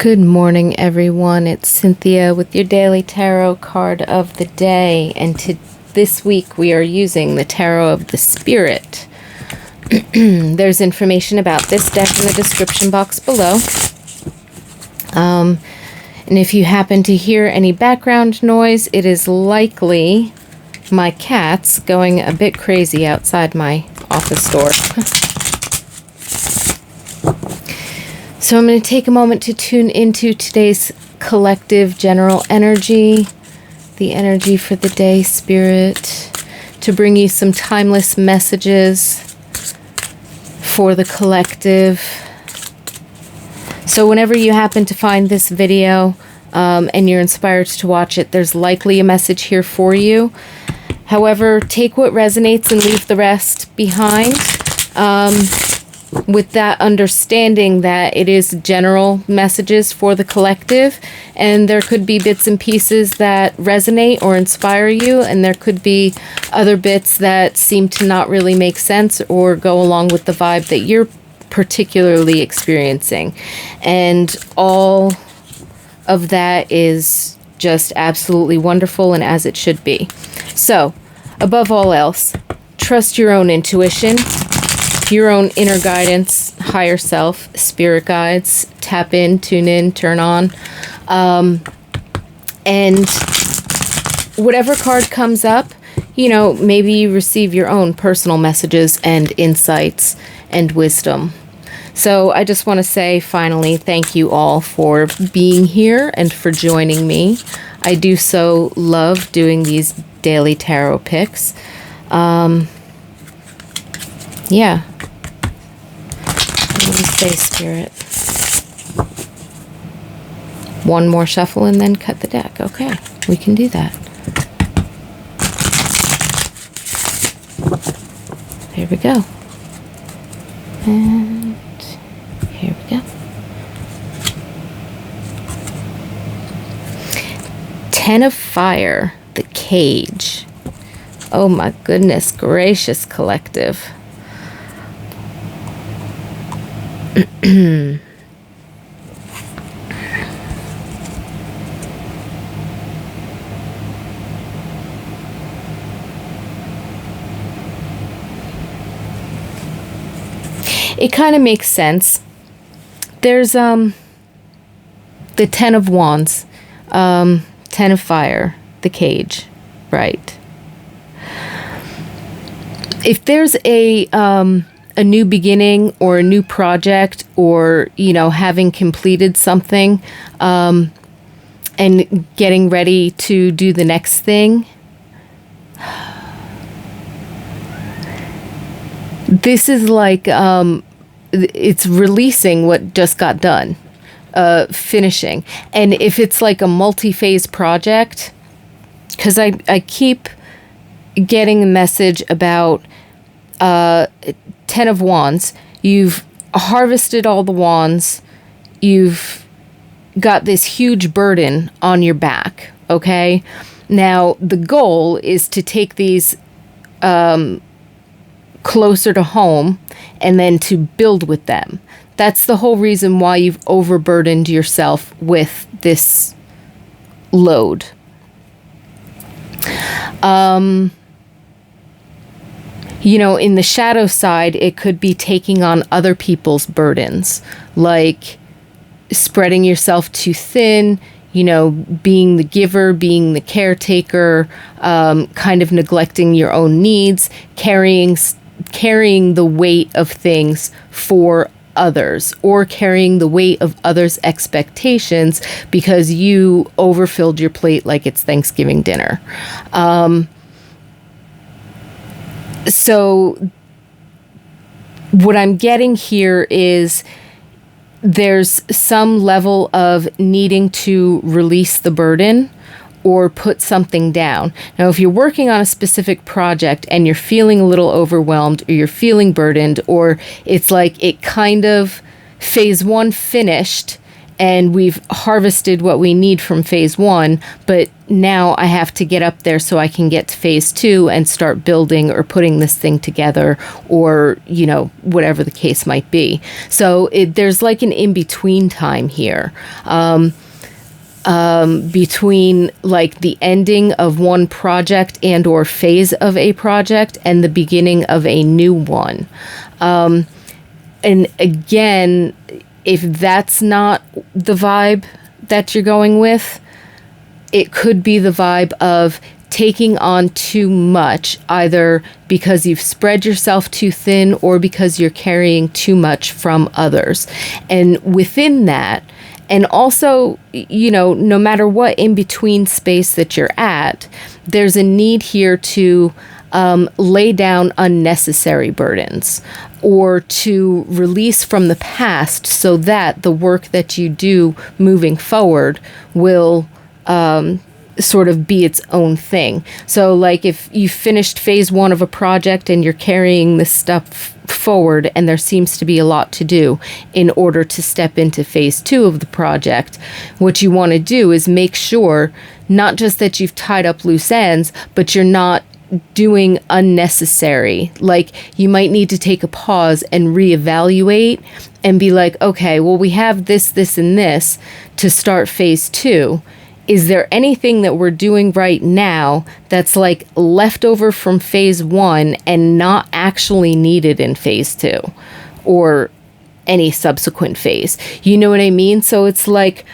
Good morning, everyone. It's Cynthia with your daily tarot card of the day. And this week we are using the Tarot of the Spirit. There's information about this deck in the description box below. And if you happen to hear any background noise, it is likely my cats going a bit crazy outside my office door. So I'm going to take a moment to tune into today's collective general energy, the energy for the day, Spirit, to bring you some timeless messages for the collective. So whenever you happen to find this video and you're inspired to watch it, there's likely a message here for you. However, take what resonates and leave the rest behind. With that understanding that it is general messages for the collective, and there could be bits and pieces that resonate or inspire you, and there could be other bits that seem to not really make sense or go along with the vibe that you're particularly experiencing. And all of that is just absolutely wonderful and as it should be. So, above all else, trust your own intuition, your own inner guidance, higher self, spirit guides. Tap in, tune in, turn on. And whatever card comes up, maybe you receive your own personal messages and insights and wisdom. So I just want to say, finally, thank you all for being here and for joining me. I do so love doing these daily tarot picks. Yeah. What do you say, Spirit? One more shuffle and then cut the deck. Okay, we can do that. There we go. And here we go. 10 of Fire, the Cage. Oh my goodness gracious, collective. It kind of makes sense. There's the 10 of Wands, 10 of Fire, the Cage, right? If there's a new beginning or a new project, or having completed something and getting ready to do the next thing, this is like it's releasing what just got done, finishing. And if it's like a multi-phase project, because I keep getting a message about 10 of Wands, you've harvested all the wands, you've got this huge burden on your back, okay? Now, the goal is to take these closer to home and then to build with them. That's the whole reason why you've overburdened yourself with this load. In the shadow side, it could be taking on other people's burdens, like spreading yourself too thin, being the giver, being the caretaker, kind of neglecting your own needs, carrying the weight of things for others, or carrying the weight of others' expectations because you overfilled your plate like it's Thanksgiving dinner. So what I'm getting here is there's some level of needing to release the burden or put something down. Now, if you're working on a specific project and you're feeling a little overwhelmed, or you're feeling burdened, or it's like it kind of phase one finished and we've harvested what we need from phase 1, but now I have to get up there so I can get to phase 2 and start building or putting this thing together, or, whatever the case might be. So there's like an in-between time here. Between like the ending of one project and or phase of a project and the beginning of a new one. And again, if that's not the vibe that you're going with, it could be the vibe of taking on too much, either because you've spread yourself too thin or because you're carrying too much from others. And within that, and also, no matter what in-between space that you're at, there's a need here to lay down unnecessary burdens, or to release from the past so that the work that you do moving forward will sort of be its own thing. So like if you finished phase 1 of a project and you're carrying this stuff forward and there seems to be a lot to do in order to step into phase 2 of the project, what you want to do is make sure not just that you've tied up loose ends, but you're not doing unnecessary. Like you might need to take a pause and reevaluate and be like, okay, well, we have this, and this to start phase 2. Is there anything that we're doing right now that's like leftover from phase 1 and not actually needed in phase 2 or any subsequent phase? You know what I mean? So it's like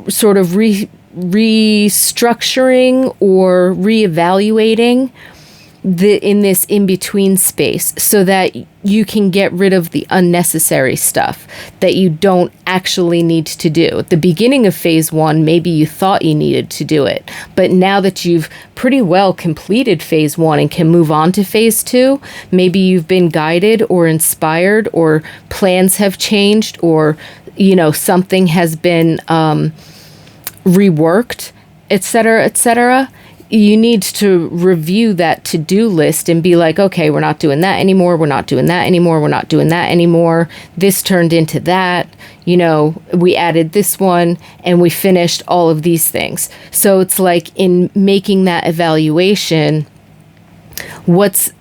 sort of restructuring or reevaluating in this in-between space so that you can get rid of the unnecessary stuff that you don't actually need to do. At the beginning of phase 1, maybe you thought you needed to do it, but now that you've pretty well completed phase 1 and can move on to phase 2, maybe you've been guided or inspired, or plans have changed, or something has been reworked, etc., etc. You need to review that to-do list and be like, okay, we're not doing that anymore. We're not doing that anymore. We're not doing that anymore. This turned into that. We added this one and we finished all of these things. So it's like in making that evaluation, what's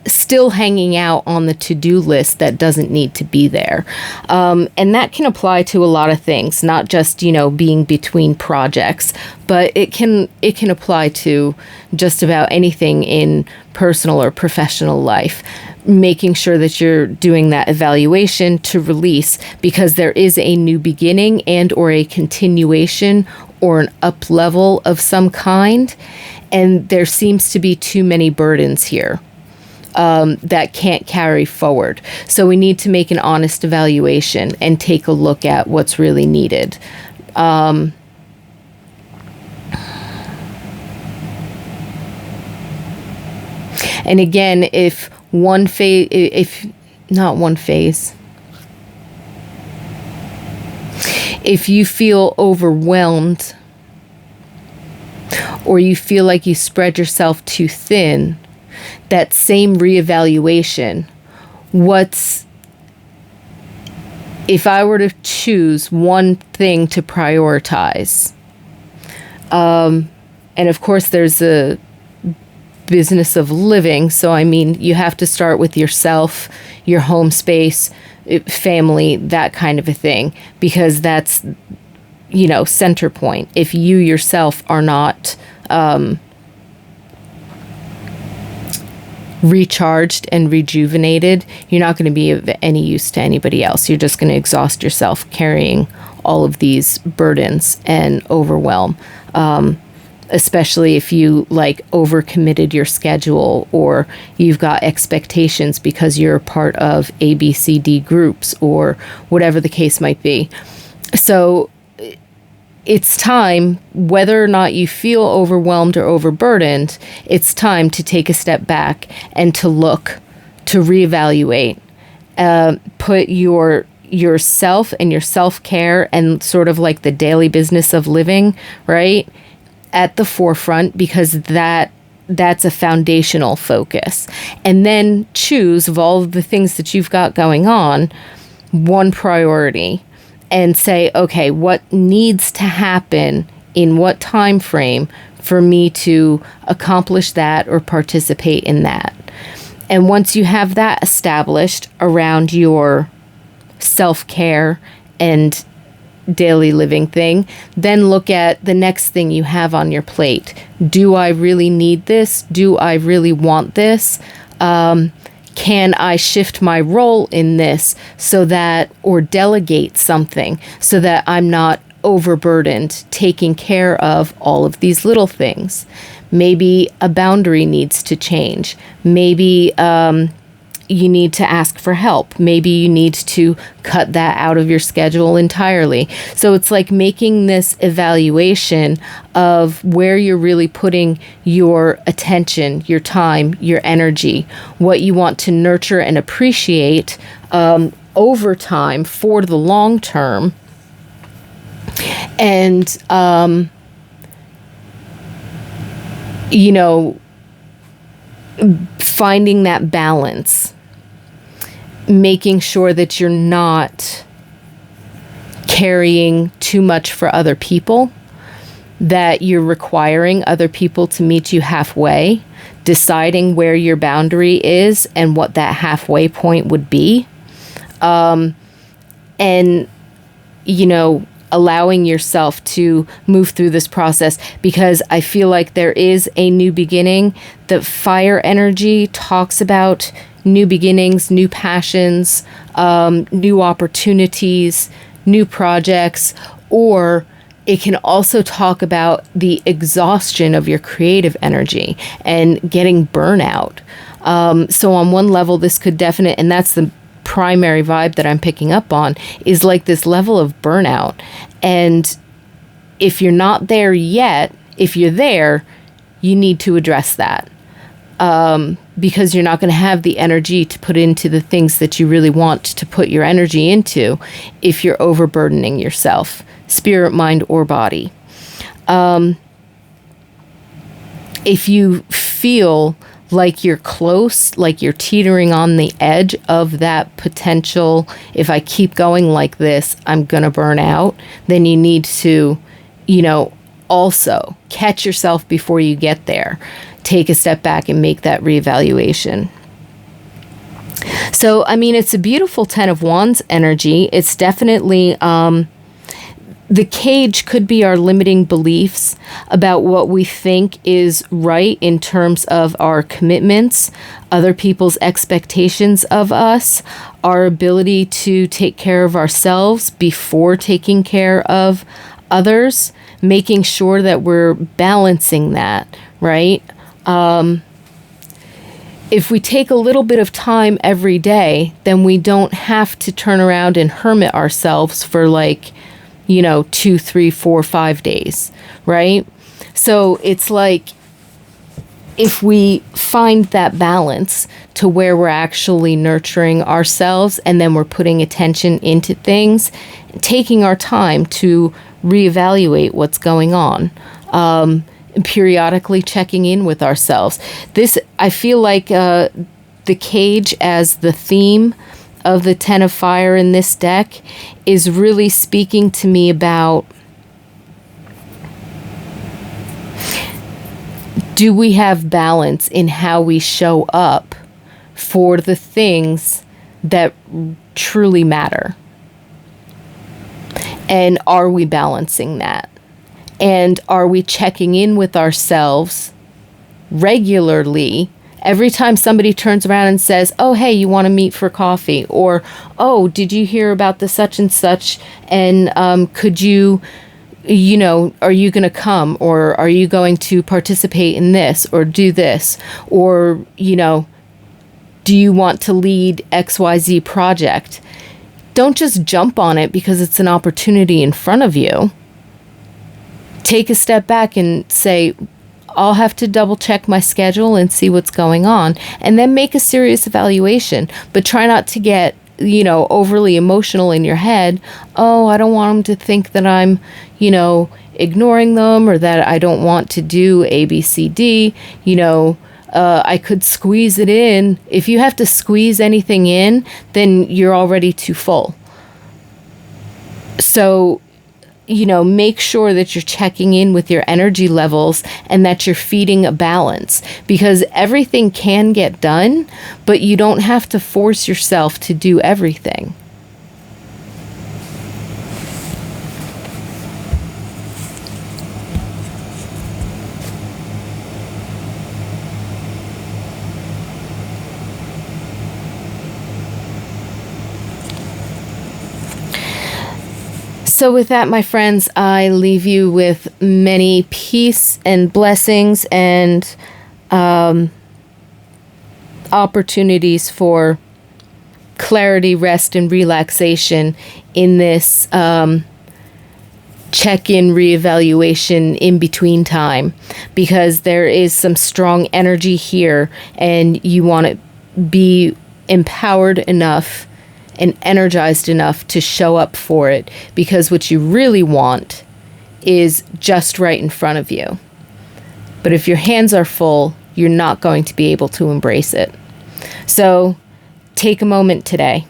still hanging out on the to-do list that doesn't need to be there. And that can apply to a lot of things, not just, being between projects, but it can apply to just about anything in personal or professional life. Making sure that you're doing that evaluation to release, because there is a new beginning and or a continuation or an up level of some kind. And there seems to be too many burdens here that can't carry forward. So we need to make an honest evaluation and take a look at what's really needed. And again, if you feel overwhelmed or you feel like you spread yourself too thin, that same reevaluation, if I were to choose one thing to prioritize, and of course there's a business of living, so I mean, you have to start with yourself, your home space, family, that kind of a thing, because that's, center point. If you yourself are not recharged and rejuvenated, you're not going to be of any use to anybody else. You're just going to exhaust yourself carrying all of these burdens and overwhelm, especially if you overcommitted your schedule, or you've got expectations because you're a part of ABCD groups or whatever the case might be. So it's time, whether or not you feel overwhelmed or overburdened, it's time to take a step back and to look, to reevaluate, put yourself and your self-care and sort of like the daily business of living, right, at the forefront, because that's a foundational focus. And then choose, of all of the things that you've got going on, one priority. and say, okay, what needs to happen in what time frame for me to accomplish that or participate in that. And once you have that established around your self-care and daily living thing, then look at the next thing you have on your plate. Do I really need this? Do I really want this? Can I shift my role in this so that, or delegate something so that I'm not overburdened taking care of all of these little things? Maybe a boundary needs to change. Maybe you need to ask for help. Maybe you need to cut that out of your schedule entirely. So it's like making this evaluation of where you're really putting your attention, your time, your energy, what you want to nurture and appreciate over time for the long term. And, finding that balance, making sure that you're not carrying too much for other people, that you're requiring other people to meet you halfway, deciding where your boundary is and what that halfway point would be. And, allowing yourself to move through this process, because I feel like there is a new beginning. The fire energy talks about new beginnings, new passions, new opportunities, new projects, or it can also talk about the exhaustion of your creative energy and getting burnout. So on one level, this could and that's the primary vibe that I'm picking up on, is like this level of burnout. And if you're not there yet, if you're there, you need to address that. Because you're not going to have the energy to put into the things that you really want to put your energy into if you're overburdening yourself, spirit, mind, or body. If you feel like you're close, like you're teetering on the edge of that potential, if I keep going like this, I'm going to burn out, then you need to, also catch yourself before you get there. Take a step back and make that reevaluation. So, it's a beautiful 10 of Wands energy. It's definitely, the cage could be our limiting beliefs about what we think is right in terms of our commitments, other people's expectations of us, our ability to take care of ourselves before taking care of others, making sure that we're balancing that, right? If we take a little bit of time every day, then we don't have to turn around and hermit ourselves for 2, 3, 4, 5 days, right? So it's like, if we find that balance to where we're actually nurturing ourselves and then we're putting attention into things, taking our time to reevaluate what's going on, periodically checking in with ourselves. I feel like the cage as the theme of the 10 of Fire in this deck is really speaking to me about, do we have balance in how we show up for the things that truly matter? And are we balancing that? And are we checking in with ourselves regularly? Every time somebody turns around and says, oh, hey, you want to meet for coffee? Or, oh, did you hear about the such and such? And could you, are you going to come? Or are you going to participate in this or do this? Or, do you want to lead XYZ project? Don't just jump on it because it's an opportunity in front of you. Take a step back and say, I'll have to double check my schedule and see what's going on, and then make a serious evaluation. But try not to get, overly emotional in your head. Oh, I don't want them to think that I'm, ignoring them, or that I don't want to do A, B, C, D. I could squeeze it in. If you have to squeeze anything in, then you're already too full. So, make sure that you're checking in with your energy levels and that you're feeding a balance, because everything can get done, but you don't have to force yourself to do everything. So with that, my friends, I leave you with many peace and blessings and opportunities for clarity, rest, and relaxation in this check-in reevaluation in between time, because there is some strong energy here and you want to be empowered enough and energized enough to show up for it, because what you really want is just right in front of you. But if your hands are full, you're not going to be able to embrace it. So take a moment today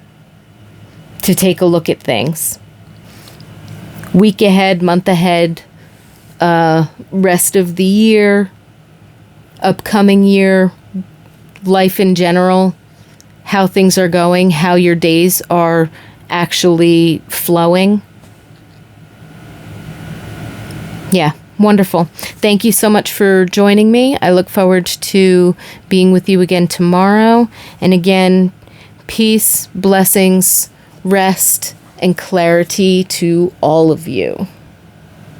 to take a look at things. Week ahead, month ahead, rest of the year, upcoming year, life in general, how things are going, how your days are actually flowing. Yeah, wonderful. Thank you so much for joining me. I look forward to being with you again tomorrow. And again, peace, blessings, rest, and clarity to all of you.